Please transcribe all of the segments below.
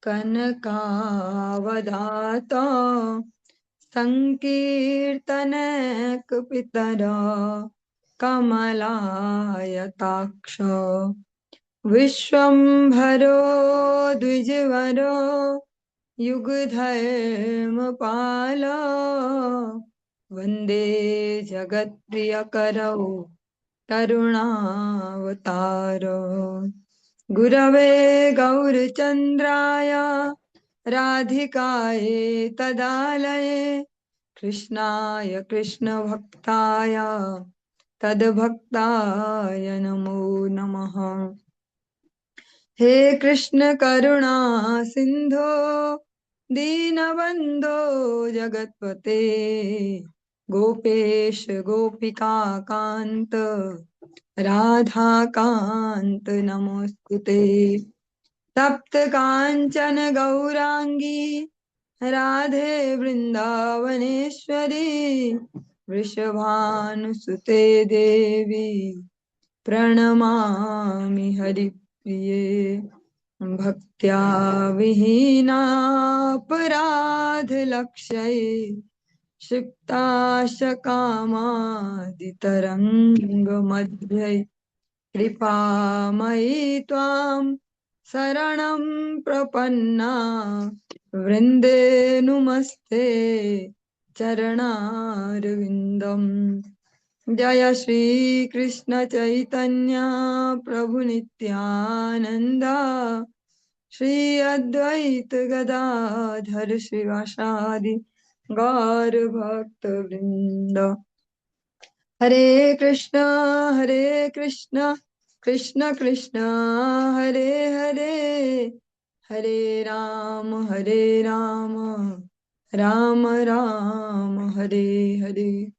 कनकावदात संकीर्तनैकपितर कमलायताक्ष विश्वम्भरो द्विजवरो युगधर्मपाल वन्दे जगत्प्रियकरौ करुणावतार गुरवे गौरचन्द्राय राधिकायै तदालये कृष्णाय कृष्णभक्ताय तद्भक्ताय नमो नमः। हे कृष्ण करुणा सिंधो दीनबंधो जगत्पते गोपेश गोपिका कांत राधा कांत नमोस्तुते। तप्त कांचन गौरांगी राधे वृंदावनेश्वरी वृषभानुसुते देवी प्रणमामि हरिप्रिये। भक्त्या विहीनापराधलक्ष्ये क्षिप्ताशकामादितरङ्गमध्ये कृपामयि त्वां शरणं प्रपन्ना वृन्दे नुमस्ते चरणारविन्दम्। जय श्री कृष्ण चैतन्य प्रभु नित्यानंद श्री अद्वैत गदाधर श्रीवासादि गौर भक्त वृंद। हरे कृष्ण कृष्ण कृष्ण हरे हरे हरे राम राम राम हरे हरे।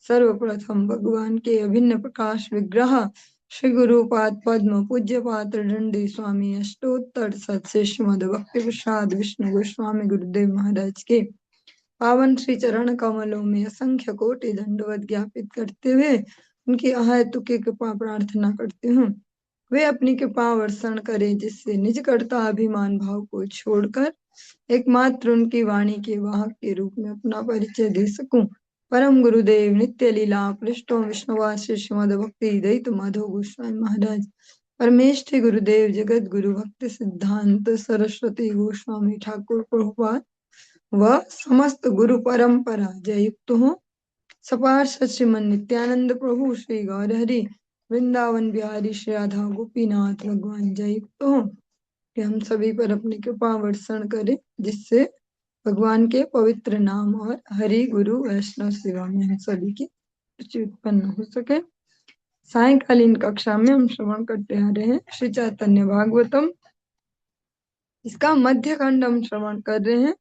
सर्वप्रथम भगवान के अभिन्न प्रकाश विग्रह श्री गुरुपाद पद्म पूज्य पात्र दंडी स्वामी अष्टोत्तर सत्स्य श्रीमद भक्ति प्रसाद विष्णु गोस्वामी गुरुदेव महाराज के पावन श्री चरण कमलों में असंख्य कोटि दंडवत ज्ञापित करते हुए उनकी अहेतुकी कृपा प्रार्थना करती हूँ। वे अपनी कृपा वर्षण करें जिससे निज कर्ता अभिमान भाव को छोड़कर एकमात्र उनकी वाणी के वाहक के रूप में अपना परिचय दे सकूं। परम गुरुदेव नित्य लीला पृष्ठों विष्णुवासी श्रीमद भक्ति दैत माधव गोस्वामी महाराज परमेष्ठि गुरुदेव जगत गुरु भक्ति सिद्धांत सरस्वती गोस्वामी ठाकुर प्रभुपाद व समस्त गुरु परंपरा जय युक्त हो। सपार्षद श्रीमन नित्यानंद प्रभु श्री गौरहरि वृंदावन बिहारी श्री राधा गोपीनाथ भगवान जय युक्त हो कि हम सभी पर अपनी कृपा वर्षण करें जिससे भगवान के पवित्र नाम और हरि गुरु वैष्णव सेवा में हम सभी की रुचि उत्पन्न हो सके। सायंकालीन कक्षा में हम श्रवण करते आ रहे हैं श्री चैतन्य भागवतम। इसका मध्य खंड हम श्रवण कर रहे हैं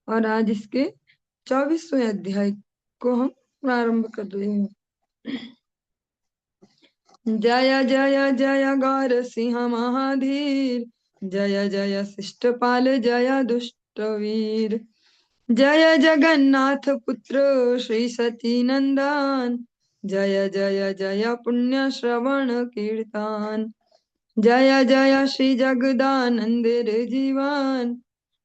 और आज इसके 24वें अध्याय को हम प्रारंभ कर रहे हैं। जय जय जय गौर सिंह महाधीर जय जय शिष्टपाल जय दुष्टवीर जय जगन्नाथ पुत्र श्री सती नंदन जय जय जय पुण्य श्रवण कीर्तन जय जय श्री जगदानंद जीवन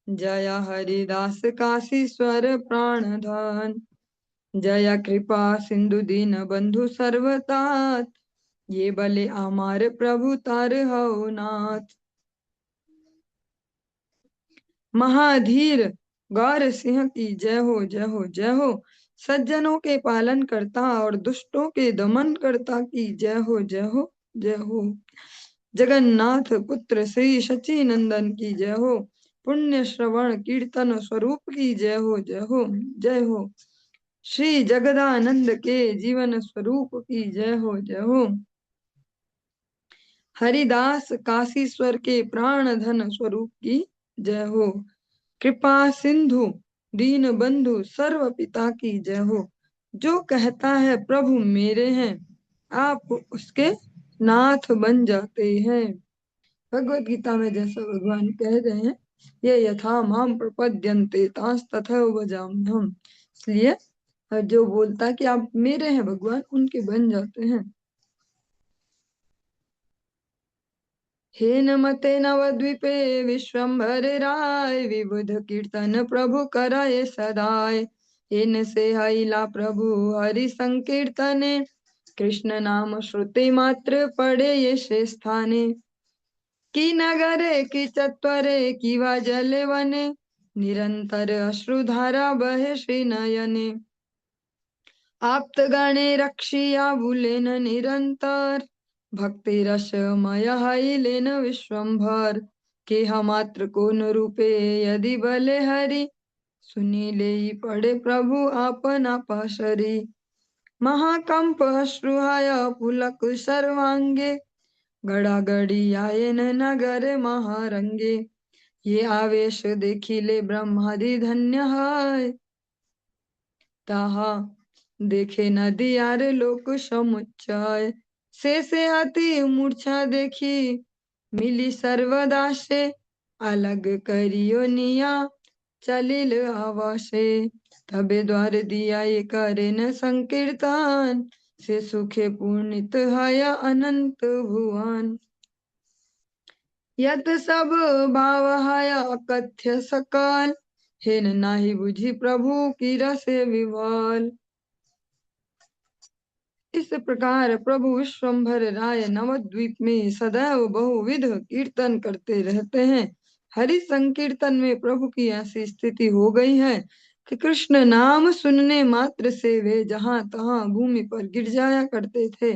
जय हरिदास काशीश्वर प्राणधन जय कृपा सिंधु दीन बंधु सर्वतात ये बले आमार प्रभु तार हौ नाथ। महाधीर गौर सिंह की जय हो जय हो जय हो। सज्जनों के पालन करता और दुष्टों के दमन करता की जय हो जय हो जय हो। जगन्नाथ पुत्र श्री शची नंदन की जय हो। पुण्य श्रवण कीर्तन स्वरूप की जय हो जय हो जय हो। श्री जगदानंद के जीवन स्वरूप की जय हो जय हो। हरिदास काशीश्वर के प्राण धन स्वरूप की जय हो। कृपा सिंधु दीन बंधु सर्व पिता की जय हो। जो कहता है प्रभु मेरे हैं आप उसके नाथ बन जाते हैं। भगवत गीता में जैसा भगवान कह रहे हैं ये यथा माम प्रपद्यन्ते तांस तथैव भजाम्यहम्। इसलिए जो बोलता कि आप मेरे हैं भगवान उनके बन जाते हैं। हे नमते नवद्वीपे विश्वम्भर राय, विबुध कीर्तन प्रभु कराय सदाय। इन से हईला प्रभु हरि संकीर्तने, कृष्ण नाम श्रुति मात्र पड़े ये से स्थाने। की नगरे की चत्वरे की वा जले वने, निरंतर अश्रुधारा बहे श्री नयने। आप्त गणे रक्षिया बुलेन निरंतर, भक्ति रसमय लेन विश्वम्भर। के मात्र को न रूपे यदि बले हरि, सुनी ले पड़े प्रभु आपना पाशरी। महाकंप अश्रुहाय पुलक सर्वांगे, गड़ा गड़ी आयन नगर महारंगे। ये आवेश देखिले ब्रह्मादि धन्य है, ताहा देखे नदी आर लोक समुच्चय। से अति मूर्छा देखी मिली सर्वदा से, अलग करियो निया चलिल आवासे। तबे द्वार दिया ये करे न संकीर्तन, से सुखे पूर्णित हय अनंत भुवन। यत सब भाव हय अकथ्य सकल, हेन नाही बुझी प्रभु की रसे विवल। इस प्रकार प्रभु विश्वम्भर राय नवद्वीप में सदैव बहुविध कीर्तन करते रहते हैं। हरि संकीर्तन में प्रभु की ऐसी स्थिति हो गई है कि कृष्ण नाम सुनने मात्र से वे जहां तहां भूमि पर गिर जाया करते थे।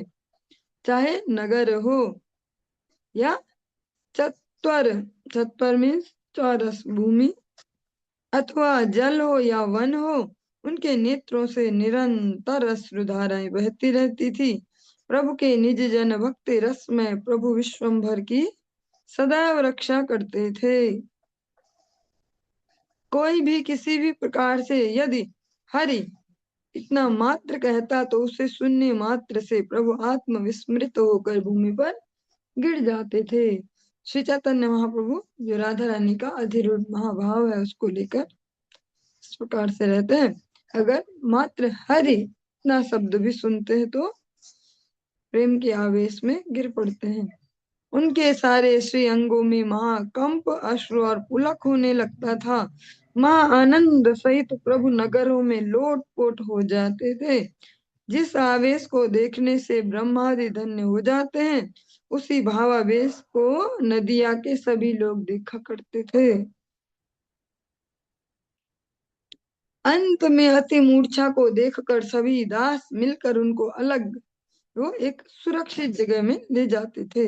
चाहे नगर हो या चत्वर, चत्वर मीन्स चौरस भूमि, अथवा जल हो या वन हो, उनके नेत्रों से निरंतर अश्रुधाराएं बहती रहती थी। प्रभु के निज जन भक्ति रस में प्रभु विश्वम्भर की सदैव रक्षा करते थे। कोई भी किसी भी प्रकार से यदि हरि इतना मात्र कहता तो उसे सुनने मात्र से प्रभु आत्म विस्मृत होकर भूमि पर गिर जाते थे। श्री चैतन्य महाप्रभु जो राधा रानी का अधिरूढ़ महाभाव है उसको लेकर इस प्रकार से रहते हैं। अगर मात्र हरि इतना शब्द भी सुनते हैं तो प्रेम के आवेश में गिर पड़ते हैं। उनके सारे श्री अंगों में महाकंप अश्रु और पुलक होने लगता था। आनंद सहित प्रभु नगरों में लोटपोट हो जाते थे। जिस आवेश को देखने से ब्रह्मादि धन्य हो जाते हैं, उसी भावावेश को नदिया के सभी लोग देखा करते थे। अंत में अति मूर्छा को देखकर सभी दास मिलकर उनको अलग वो एक सुरक्षित जगह में ले जाते थे।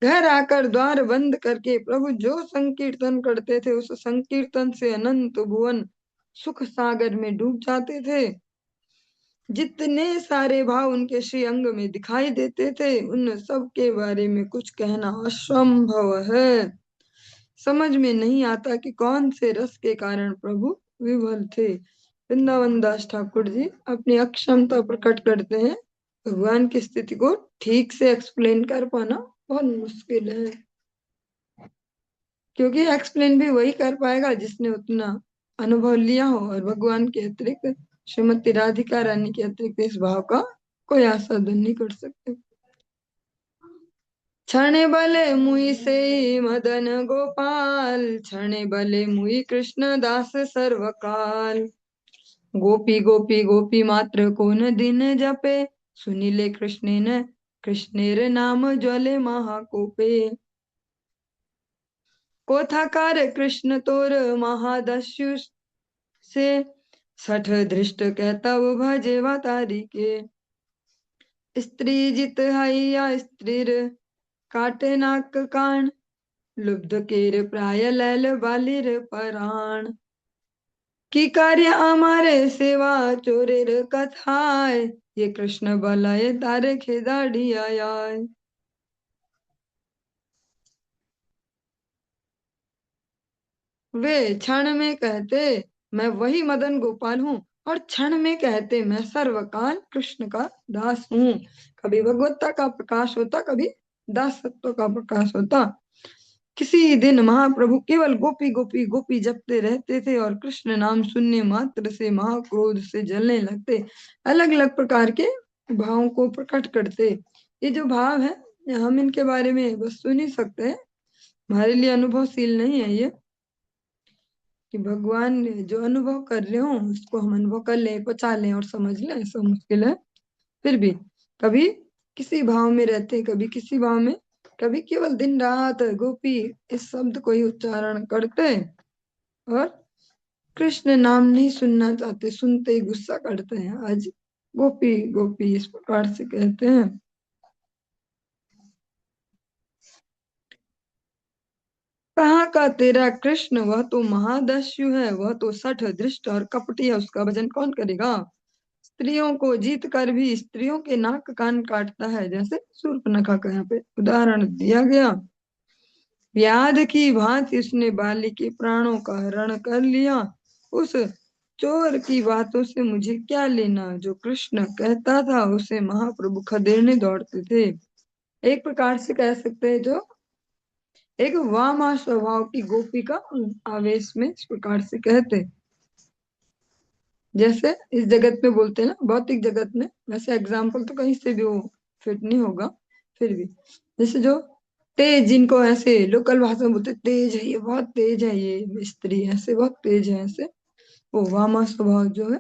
घर आकर द्वार बंद करके प्रभु जो संकीर्तन करते थे, उस संकीर्तन से अनंत भुवन सुख सागर में डूब जाते थे। जितने सारे भाव उनके श्री अंग में दिखाई देते थे, उन सब के बारे में कुछ कहना असंभव है। समझ में नहीं आता कि कौन से रस के कारण प्रभु विवल थे। वृंदावन दास ठाकुर जी अपनी अक्षमता प्रकट करते हैं। भगवान की स्थिति को ठीक से एक्सप्लेन कर पाना बहुत मुश्किल है, क्योंकि एक्सप्लेन भी वही कर पाएगा जिसने उतना अनुभव लिया हो, और भगवान के अतिरिक्त श्रीमती राधिका रानी के अतिरिक्त इस भाव का कोई आस्वादन नहीं कर सकते। क्षणे बले मुई से मदन गोपाल, क्षणे बले मुई कृष्ण दास सर्वकाल। गोपी गोपी गोपी मात्र कौन दिन जपे, सुनिले कृष्ण न कृष्णेर नाम ज्वले महाकोपे। कोथाकार कृष्ण तोर महादस्यु से, सठ दृष्ट कहता वो भजेवा तारी के। स्त्री जित हैया स्त्रीर काटे नाक कान, लुब्ध केर प्राय लैल बालिर पराण। की कार्य हमारे सेवा चोरेर कथाय, ये कृष्ण बलय तारे खेदाड़ी आय। वे क्षण में कहते मैं वही मदन गोपाल हूँ, और क्षण में कहते मैं सर्वकाल कृष्ण का दास हूँ। कभी भगवत्ता का प्रकाश होता, कभी दासत्व का प्रकाश होता। किसी दिन महाप्रभु केवल गोपी गोपी गोपी जपते रहते थे और कृष्ण नाम सुनने मात्र से महाक्रोध से जलने लगते, अलग अलग प्रकार के भावों को प्रकट करते। ये जो भाव है, हम इनके बारे में बस सुन ही सकते हैं, हमारे लिए अनुभवशील नहीं है ये, कि भगवान जो अनुभव कर रहे हो उसको हम अनुभव कर लें, पचा लें और समझ लें, ऐसा मुश्किल है। फिर भी कभी किसी भाव में रहते, कभी किसी भाव में, कभी केवल दिन रात गोपी इस शब्द को ही उच्चारण करते, और कृष्ण नाम नहीं सुनना चाहते, सुनते ही गुस्सा करते हैं। आज गोपी गोपी इस प्रकार से कहते हैं। कहाँ का तेरा कृष्ण, वह तो महादस्यु है, वह तो सठ दृष्ट और कपटी है, उसका भजन कौन करेगा। स्त्रियों को जीत कर भी स्त्रियों के नाक कान काटता है, जैसे शूर्पणखा का यहाँ पे उदाहरण दिया गया। व्याध की भांति उसने बाली के प्राणों का हरण कर लिया। उस चोर की बातों से मुझे क्या लेना, जो कृष्ण कहता था उसे महाप्रभु खदेड़ने दौड़ते थे। एक प्रकार से कह सकते हैं, जो एक वामा स्वभाव की गोपी का आवेश में इस प्रकार से कहते, जैसे इस जगत में बोलते हैं ना, भौतिक जगत में, वैसे एग्जाम्पल तो कहीं से भी वो फिट नहीं होगा, फिर भी जैसे जो तेज, जिनको ऐसे लोकल भाषा में बोलते तेज है, ये बहुत तेज है, ये स्त्री ऐसे बहुत तेज है, ऐसे वो वामा स्वभाव जो है,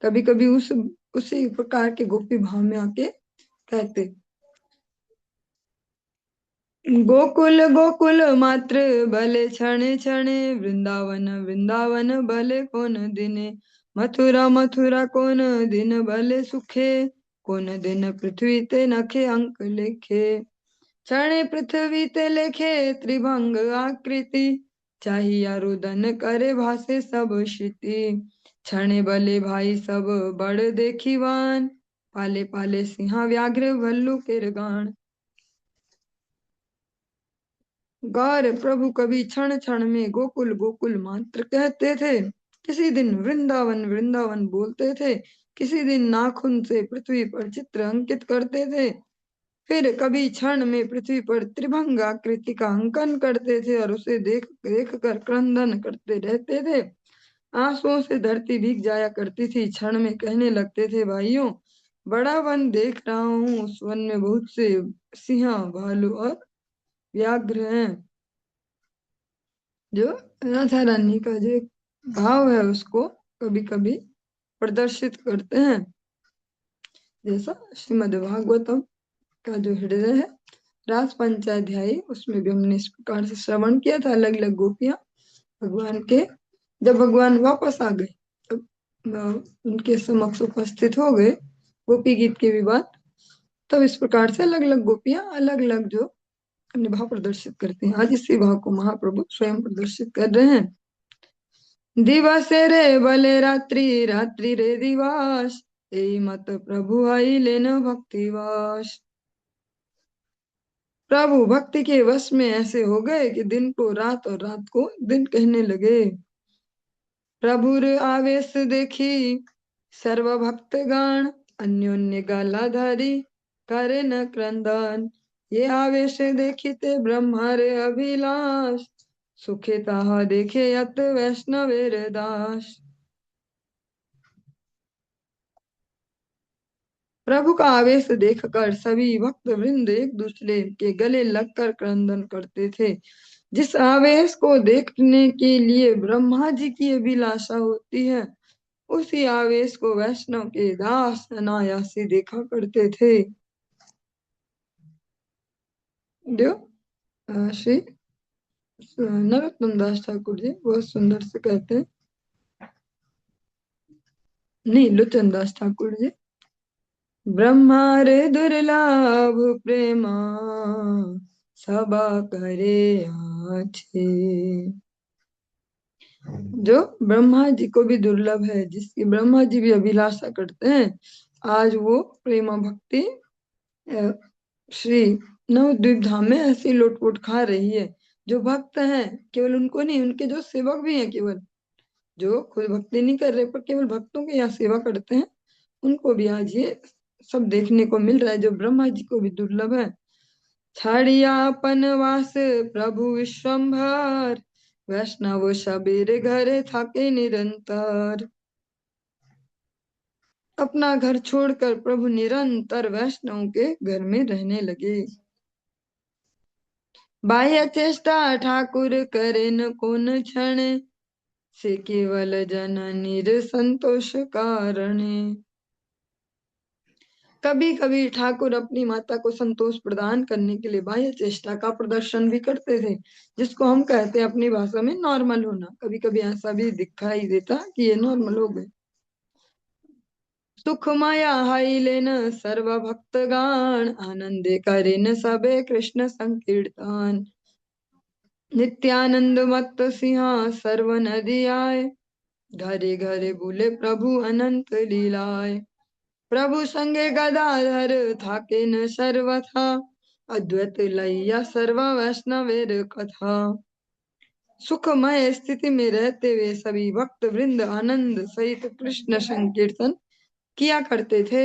कभी कभी उसी प्रकार के गोपी भाव में आके कहते। गोकुल गोकुल मात्र भले क्षणे क्षणे, वृंदावन वृंदावन भले कौन दिने, मथुरा मथुरा कौन दिन भले सुखे, कौन दिन पृथ्वी ते नखे अंक लिखे। क्षणे पृथ्वी ते लेखे त्रिभंग आकृति, चाहिया रुदन करे भासे सब क्षिति। क्षणे भले भाई सब बड़ देखीवान, पाले पाले सिंहा व्याघ्र भल्लू के गान। गौर प्रभु कभी क्षण क्षण में गोकुल गोकुल मात्र कहते थे, किसी दिन वृंदावन वृंदावन बोलते थे, किसी दिन नाखून से पृथ्वी पर चित्र अंकित करते थे, फिर कभी क्षण में पृथ्वी पर त्रिभंग आकृति का अंकन करते थे और उसे देख देख कर क्रंदन करते रहते थे। आंसुओं से धरती भीग जाया करती थी, क्षण में कहने लगते थे, भाइयों बड़ा वन देख रहा हूँ, उस वन में बहुत से सिंह भालू और व्याघ्र हैं। जो राधा रानी का जो एक भाव है उसको कभी कभी प्रदर्शित करते हैं, जैसा श्रीमद् भागवतम का जो हृदय है, रास पंचाध्यायी, उसमें भी हमने इस प्रकार से श्रवण किया था। अलग अलग गोपियां भगवान के, जब भगवान वापस आ गए, तब उनके समक्ष उपस्थित हो गए गोपी गीत के विवाद, तब इस प्रकार से अलग अलग गोपियां अलग अलग जो अपने भाव प्रदर्शित करते हैं। आज इसी भाव को महाप्रभु स्वयं प्रदर्शित कर रहे हैं। दिवस रे भले रात्रि, रात्रि रे दिवस, यही मत प्रभु आई लेन भक्तिवास। प्रभु भक्ति के वश में ऐसे हो गए कि दिन को रात और रात को दिन कहने लगे। प्रभुर आवेश देखी सर्व भक्तगण, अन्योन्य गालाधारी करे न क्रंदन। ये आवेश देखी ते ब्रह्मा रे अभिलाष, सुखे ताहा देखे यत वैष्णवेर दास। प्रभु का आवेश देखकर सभी भक्त वृंद एक दूसरे के गले लगकर क्रंदन करते थे। जिस आवेश को देखने के लिए ब्रह्मा जी की अभिलाषा होती है, उसी आवेश को वैष्णव के दास अनायासी देखा करते थे। जो श्री नरोत्तम दास ठाकुर जी बहुत सुंदर से कहते हैं, नहीं लोचन दास ठाकुर जी, ब्रह्मारे दुर्लभ प्रेमा सबा करे आछे। जो ब्रह्मा जी को भी दुर्लभ है, जिसकी ब्रह्मा जी भी अभिलाषा करते हैं, आज वो प्रेमा भक्ति श्री नवद्वीप धाम में ऐसी लोटपोट खा रही है। जो भक्त हैं, केवल उनको नहीं, उनके जो सेवक भी हैं, केवल जो खुद भक्ति नहीं कर रहे पर केवल भक्तों के यहाँ सेवा करते हैं, उनको भी आज ये सब देखने को मिल रहा है, जो ब्रह्मा जी को भी दुर्लभ है। छाड़िया अपन वास प्रभु विश्वम्भर, वैष्णव सबेरे घरे थाके निरंतर। अपना घर छोड़कर प्रभु निरंतर वैष्णव के घर में रहने लगे। बाह्य चेष्टा ठाकुर करे न कोन क्षण, से केवल जननी संतोष कारण। कभी कभी ठाकुर अपनी माता को संतोष प्रदान करने के लिए बाह्य चेष्टा का प्रदर्शन भी करते थे, जिसको हम कहते हैं अपनी भाषा में नॉर्मल होना। कभी कभी ऐसा भी दिखाई देता कि ये नॉर्मल हो गए। सुख माया हाई लेन सर्व भक्तगान, आनंदे करेन सबे कृष्ण संकीर्तन। नित्यानंद मत सिंहा सर्व नदी आए, घरे घरे बोले प्रभु अनंत लीलाए। प्रभु संगे गदाधर थाके न सर्वथा, अद्वैत लैया सर्व वैष्णवेर कथा। सुखमय स्थिति में रहते हुए सभी भक्त वृंद आनंद सहित कृष्ण संकीर्तन किया करते थे।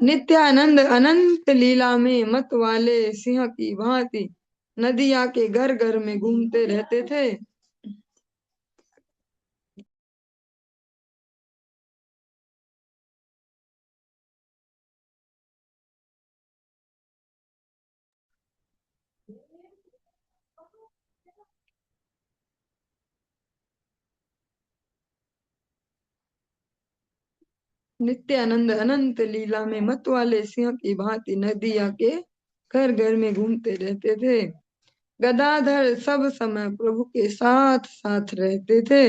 नित्यानंद अनंत लीला में मत वाले सिंह की भांति नदिया के घर घर में घूमते रहते थे। नित्यानंद अनंत लीला में मत वाले सिंह की भांति नदिया के घर घर में घूमते रहते थे। गदाधर सब समय प्रभु के साथ साथ रहते थे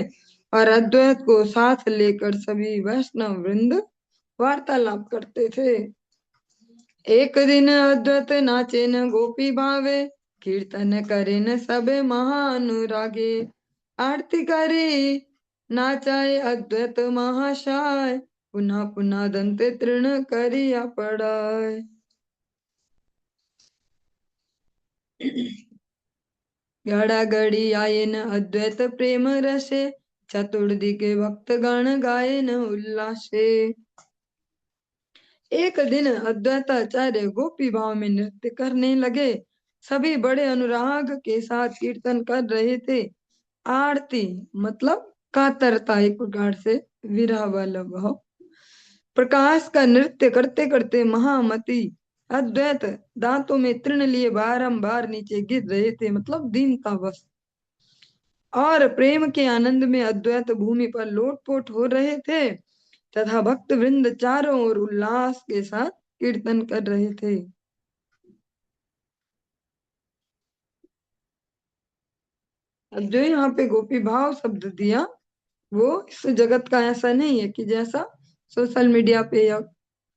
और अद्वैत को साथ लेकर सभी वैष्णव वृंद वार्तालाप करते थे। एक दिन अद्वैत नाचे न गोपी भावे, कीर्तन करे न सबे महानुरागे। आरती करे नाचाए अद्वैत महाशाय, पुनः पुनः दंते तृण करिया पड़ाय। गड़ा गड़ी आये न अद्वैत प्रेम रसे, चतुर्दिके भक्त गण गाये न उल्लासे। एक दिन अद्वैताचार्य गोपी भाव में नृत्य करने लगे। सभी बड़े अनुराग के साथ कीर्तन कर रहे थे। आरती मतलब कातरता, एक प्रकार से विरह वाला भाव। प्रकाश का नृत्य करते करते महामती अद्वैत दांतों में तृण लिए बारंबार नीचे गिर रहे थे, मतलब दीनता बस। और प्रेम के आनंद में अद्वैत भूमि पर लोटपोट हो रहे थे तथा भक्त वृंद चारों ओर उल्लास के साथ कीर्तन कर रहे थे। अब जो यहाँ पे गोपी भाव शब्द दिया, वो इस जगत का ऐसा नहीं है कि जैसा सोशल मीडिया पे या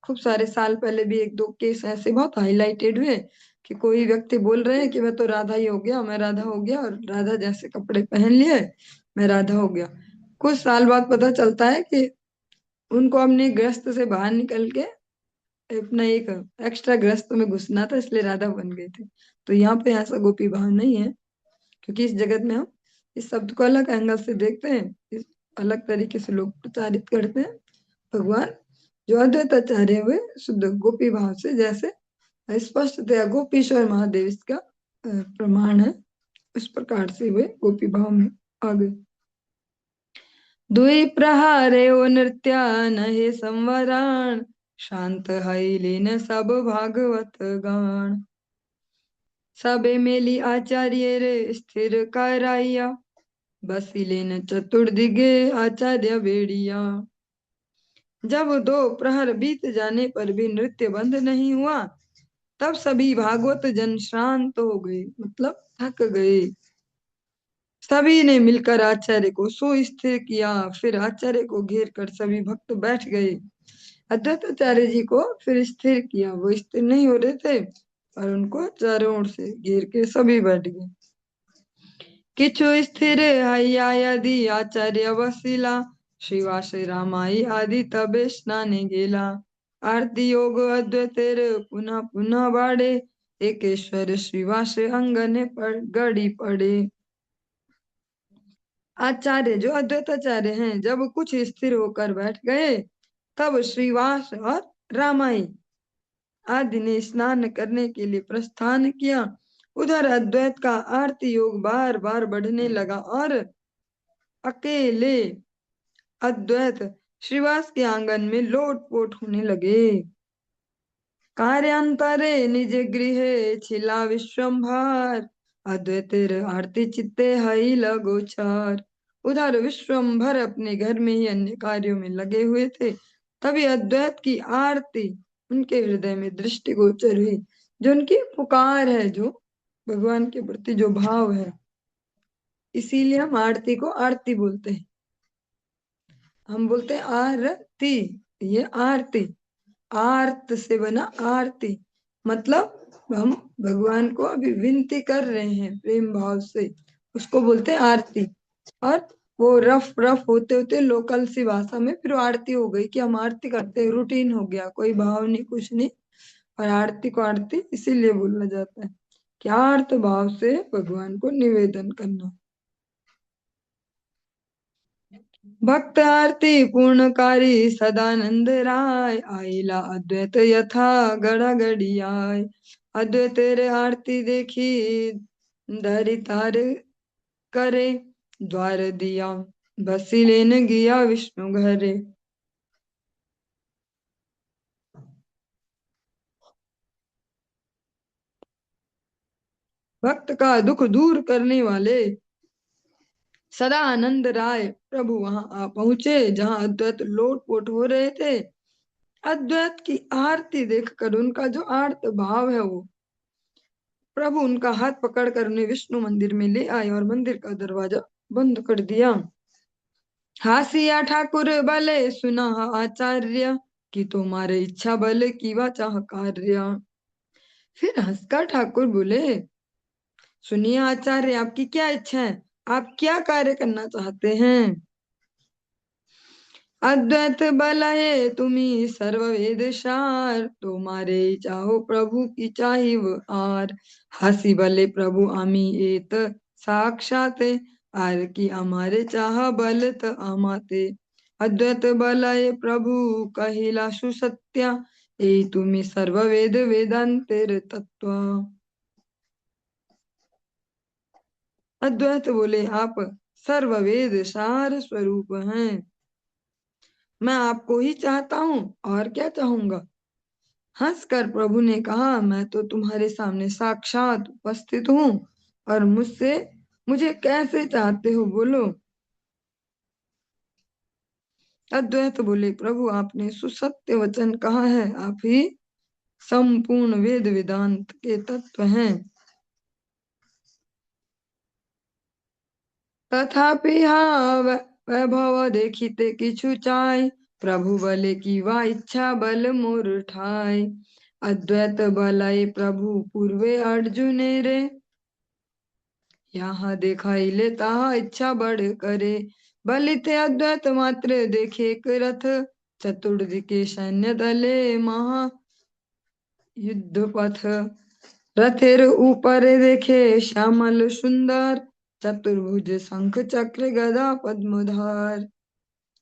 खूब सारे साल पहले भी एक दो केस ऐसे बहुत हाईलाइटेड हुए कि कोई व्यक्ति बोल रहे हैं कि मैं तो राधा ही हो गया, मैं राधा हो गया और राधा जैसे कपड़े पहन लिए, मैं राधा हो गया। कुछ साल बाद पता चलता है कि उनको अपने ग्रस्त से बाहर निकल के अपना एक एक्स्ट्रा ग्रस्त में घुसना था, इसलिए राधा बन गए थे। तो यहाँ पे ऐसा गोपी भाव नहीं है, क्योंकि इस जगत में हम इस शब्द को अलग एंगल से देखते हैं, इस अलग तरीके से लोग प्रचारित करते हैं। भगवान जो अद्वैताचार्य हुए शुद्ध गोपी भाव से, जैसे स्पष्टतया गोपीश्वर महादेव इसका प्रमाण है, उस प्रकार से हुए गोपी भाव में आ गए। दुई प्रहारे ओ नृत्या नहे संवरण, शांत हई लीन सब भागवत गान। सबे मेली आचार्य रे स्थिर कराइया, बसिलेन चतुर्दिगे आचार्य बेड़िया। जब दो प्रहर बीत जाने पर भी नृत्य बंद नहीं हुआ, तब सभी भागवत जन श्रांत हो गए, मतलब थक गए। सभी ने मिलकर आचार्य को सुस्थिर किया, फिर आचार्य को घेर कर सभी भक्त बैठ गए। अद्वैताचार्य जी को फिर स्थिर किया, वो स्थिर नहीं हो रहे थे और उनको चारों ओर से घेर के सभी बैठ गए। किछु स्थिर हैया यदि आचार्य वसिला, श्रीवास रामाई आदि तबे स्नाने गेला। आरती योग अद्वैतेर पुनः पुनः बाड़े, एकेश्वर श्रीवास अंगने पर गड़ी पड़े। आचार्य जो अद्वैताचार्य हैं, जब कुछ स्थिर होकर बैठ गए, तब श्रीवास और रामाई आदि ने स्नान करने के लिए प्रस्थान किया। उधर अद्वैत का आरती योग बार बार बढ़ने लगा और अकेले अद्वैत श्रीवास के आंगन में लोटपोट होने लगे। कार्यांतरे निज गृह छिला विश्वम्भर, अद्वैतेर आरती चित्ते हई लगोचर। उधर विश्वम्भर अपने घर में ही अन्य कार्यों में लगे हुए थे। तभी अद्वैत की आरती उनके हृदय में दृष्टिगोचर हुई। जो उनकी पुकार है, जो भगवान के प्रति जो भाव है, इसीलिए हम आरती को आरती बोलते हैं। हम बोलते हैं आरती, ये आरती, आर्त से बना आरती, मतलब हम भगवान को अभी विनती कर रहे हैं प्रेम भाव से, उसको बोलते हैं आरती। और वो रफ रफ होते होते लोकल सी भाषा में फिर वो आरती हो गई कि हम आरती करते हैं, रूटीन हो गया, कोई भाव नहीं कुछ नहीं। और आरती को आरती इसीलिए बोला जाता है कि आर्त भाव से भगवान को निवेदन करना। भक्त आरती पूर्णकारी सदानंद राय, आईला अद्वैत यथा गड़ा गड़ी आय। अद्वैत तेरे आरती देखी धरि तार करे, द्वार दिया बसी लेन गया विष्णु घरे। भक्त का दुख दूर करने वाले सदा आनंद राय प्रभु वहां आ पहुंचे जहां अद्वैत लोटपोट हो रहे थे। अद्वैत की आरती देखकर उनका जो आर्त भाव है, वो प्रभु उनका हाथ पकड़कर उन्हें विष्णु मंदिर में ले आए और मंदिर का दरवाजा बंद कर दिया। हासिया ठाकुर भले सुना आचार्य, कि तुम्हारे इच्छा भले की वाचा कार्य। फिर हंसकर ठाकुर बोले, सुनिए आचार्य, आपकी क्या इच्छा है, आप क्या कार्य करना चाहते हैं। अद्वैत बलये तुम्ही सर्व वेद सार, तुम्हारे चाहो प्रभु की चाहिव आर। हासी बले प्रभु आमी एत साक्षात, आर की हमारे चाह बलत आमाते। अद्वैत बलये प्रभु कहिला सुसत्या, ए तुम्ही सर्व वेद वेदांतेर तत्व। अद्वैत बोले, आप सर्व वेद सार स्वरूप हैं, मैं आपको ही चाहता हूँ, और क्या चाहूंगा। हंसकर प्रभु ने कहा, मैं तो तुम्हारे सामने साक्षात उपस्थित हूँ, और मुझसे मुझे कैसे चाहते हो, बोलो। अद्वैत बोले, प्रभु आपने सुसत्य वचन कहा है, आप ही संपूर्ण वेद वेदांत के तत्व हैं। तथापि हाँ वैभव देखिते किछु चाय, प्रभु बले की वा इच्छा बल मोर ठाय। अद्वैत बलय प्रभु पूर्वे अर्जुने रे, यहाँ दिखाई ले ताहा इच्छा बढ़ करे। बलिते अद्वैत मात्र देखे एक रथ, चतुर्दिके सैन्य दले महा युद्ध पथ। रथेर ऊपर देखे श्यामल सुंदर, चतुर्भुज शंख चक्र गदा पद्मधार।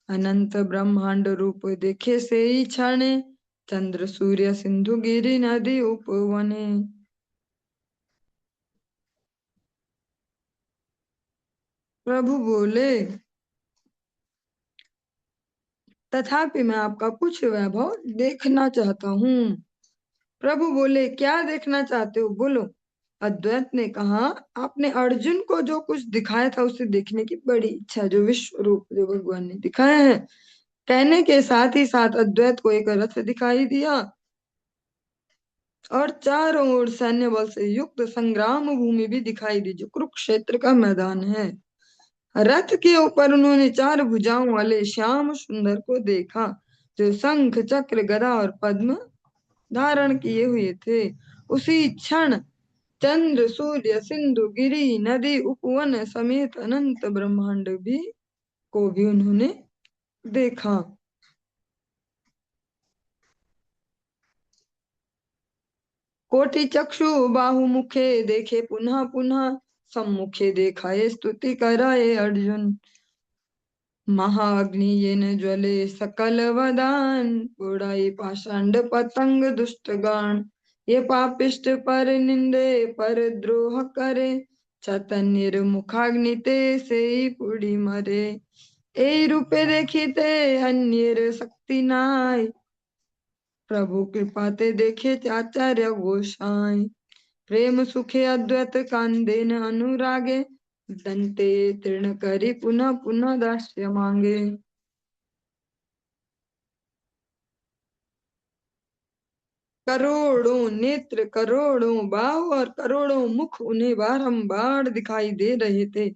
अनंत ब्रह्मांड रूप देखे से ही क्षणे, चंद्र सूर्य सिंधु गिरि नदी उपवने। प्रभु बोले, तथापि मैं आपका कुछ वैभव देखना चाहता हूँ। प्रभु बोले, क्या देखना चाहते हो, बोलो। अद्वैत ने कहा, आपने अर्जुन को जो कुछ दिखाया था उसे देखने की बड़ी इच्छा है, जो विश्व रूप जो भगवान ने दिखाया है। कहने के साथ ही साथ अद्वैत को एक रथ दिखाई दिया, और चारों ओर सैन्य बल से युक्त संग्राम भूमि भी दिखाई दी, जो कुरुक्षेत्र का मैदान है। रथ के ऊपर उन्होंने चार भुजाओं वाले श्याम सुंदर को देखा, जो शंख चक्र गदा और पद्म धारण किए हुए थे। उसी क्षण चंद्र सूर्य सिंधु गिरि नदी उपवन समेत अनंत ब्रह्मांड भी को भी उन्होंने देखा। कोटि चक्षु बाहुमुखे देखे पुनः पुनः, सम्मुखे देखा ये स्तुति कराए अर्जुन। महाअग्नि येन ज्वले सकल वदान, उड़ाई पाषांड पतंग दुष्टगान। ये पापिष्ट पर निंदे पर द्रोह करे, चैतन्य मुखाग्नि ते से ही पुड़ी मरे। ए रूपे देखी ते अन्य शक्ति नाय, प्रभु कृपा ते देखे आचार्य गोसाई। प्रेम सुखे अद्वैत कांदे न अनुरागे, दंते तृण करी पुनः पुनः दास्य मांगे। करोड़ों नेत्र, करोड़ों बाहु और करोड़ों मुख उन्हें बारंबार दिखाई दे रहे थे।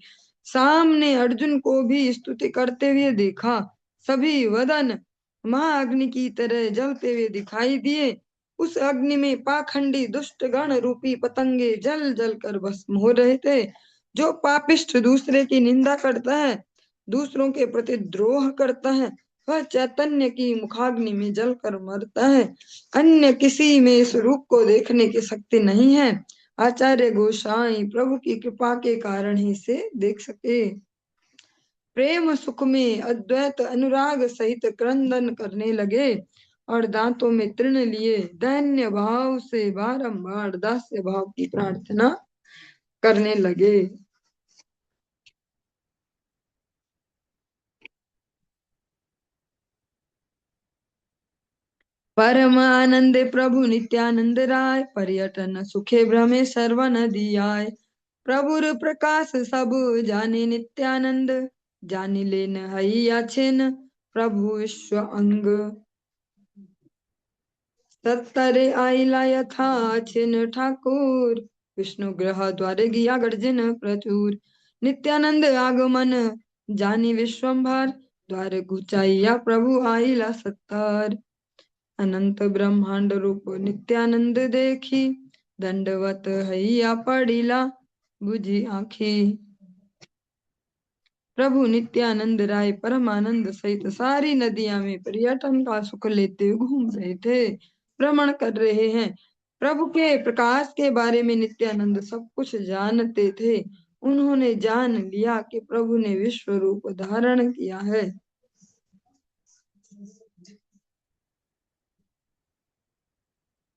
सामने अर्जुन को भी स्तुति करते हुए देखा। सभी वदन महाअग्नि की तरह जलते हुए दिखाई दिए। उस अग्नि में पाखंडी दुष्ट गण रूपी पतंगे जल जल कर भस्म हो रहे थे। जो पापिष्ठ दूसरे की निंदा करता है, दूसरों के प्रति द्रोह करता है, वह चैतन्य की मुखाग्नि में जलकर मरता है। अन्य किसी में इस रूप को देखने की शक्ति नहीं है। आचार्य गोसाई प्रभु की कृपा के कारण ही इसे देख सके। प्रेम सुख में अद्वैत अनुराग सहित क्रंदन करने लगे और दांतों में तृण लिए दैन्य भाव से बारंबार दास्य भाव की प्रार्थना करने लगे। परम आनंदे प्रभु नित्यानंद राय, पर्यटन सुखे भ्रमे सर्व नदी आय। प्रभुर प्रकाश सब जाने नित्यानंद, जानि लेन हइया छिन प्रभु विश्व अंग। सत्तरे आइला यथा छिन ठाकुर, विष्णु ग्रह द्वारे गिया गर्जन प्रचुर। नित्यानंद आगमन जानी विश्वम्भर, द्वार घुचाइया प्रभु आइला सत्तर। अनंत ब्रह्मांड रूप नित्यानंद देखी, दंडवत हैया पड़िला बुझी आँखी। प्रभु नित्यानंद राय परमानंद सहित सारी नदियां में पर्यटन का सुख लेते हुए घूम रहे थे, भ्रमण कर रहे हैं। प्रभु के प्रकाश के बारे में नित्यानंद सब कुछ जानते थे। उन्होंने जान लिया कि प्रभु ने विश्व रूप धारण किया है।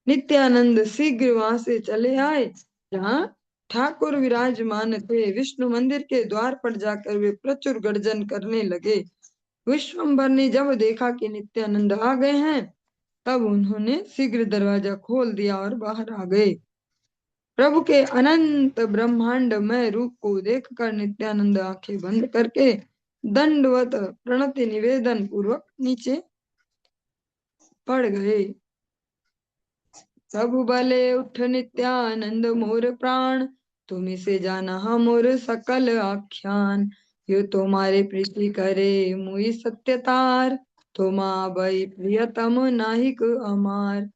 नित्यानंद शीघ्र वहां से चले आए जहाँ ठाकुर विराजमान थे। विष्णु मंदिर के द्वार पर जाकर वे प्रचुर गर्जन करने लगे। विश्वम्भर ने जब देखा कि नित्यानंद आ गए हैं, तब उन्होंने शीघ्र दरवाजा खोल दिया और बाहर आ गए। प्रभु के अनंत ब्रह्मांडमय रूप को देखकर नित्यानंद आंखें बंद करके दंडवत प्रणति निवेदन पूर्वक नीचे पड़ गए। प्रभु भले उठ नित्यानंद मोर प्राण, तुम्ही से जाना हम मोर सकल आख्यान। यो तुम्हारे प्रीति करे मुई सत्यतार, तुमा भई प्रियतम नाहिक अमार।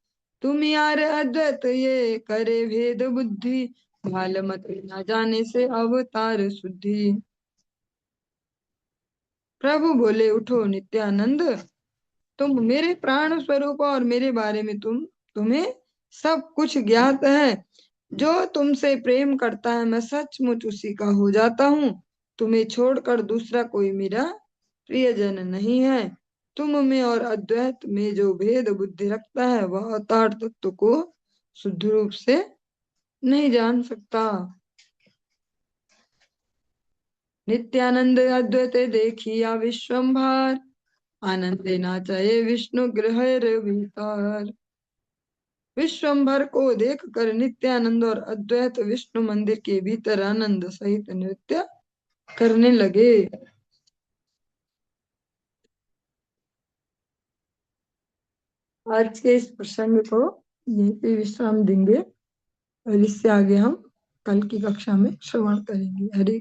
तुम यार अद्वैत ये करे भेद बुद्धि, भाल मत न जाने से अवतार शुद्धि। प्रभु बोले, उठो नित्यानंद, तुम मेरे प्राण स्वरूप और मेरे बारे में तुम्हें सब कुछ ज्ञात है। जो तुमसे प्रेम करता है मैं सचमुच उसी का हो जाता हूँ। तुम्हें छोड़कर दूसरा कोई मेरा प्रियजन नहीं है। तुम में और अद्वैत में जो भेद बुद्धि रखता है वह अवतार तत्व को शुद्ध रूप से नहीं जान सकता। नित्यानंद अद्वैत देखिया विश्वम्भर, आनंदे नाचे विष्णु गृह भीतर। विश्वम्भर को देखकर नित्यानंद और अद्वैत विष्णु मंदिर के भीतर आनंद सहित नृत्य करने लगे। आज के इस प्रसंग को यहीं पे विश्राम देंगे और इससे आगे हम कल की कक्षा में श्रवण करेंगे। हरे